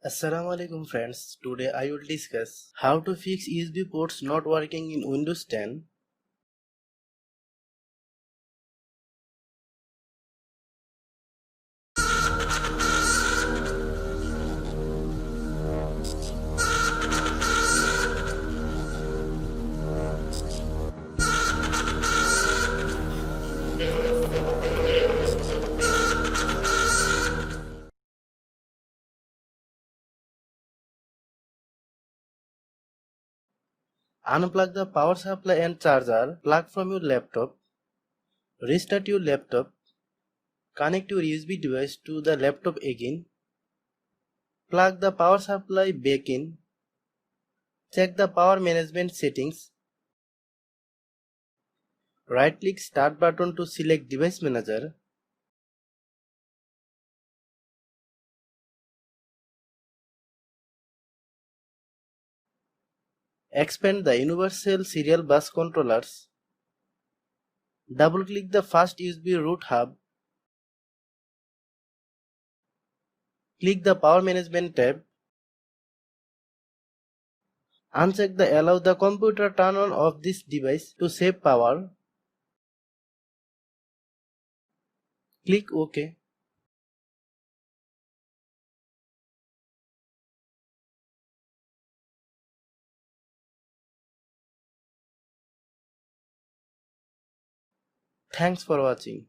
Assalamu alaikum friends, today I will discuss how to fix USB ports not working in Windows 10. Unplug the power supply and charger plug from your laptop. Restart your laptop. Connect your USB device to the laptop again. Plug the power supply back in. Check the power management settings. Right click Start button to select Device Manager. Expand the Universal Serial Bus Controllers. Double click the first USB root hub. Click the Power Management tab. Uncheck the Allow the computer turn on of this device to save power. Click OK. Thanks for watching.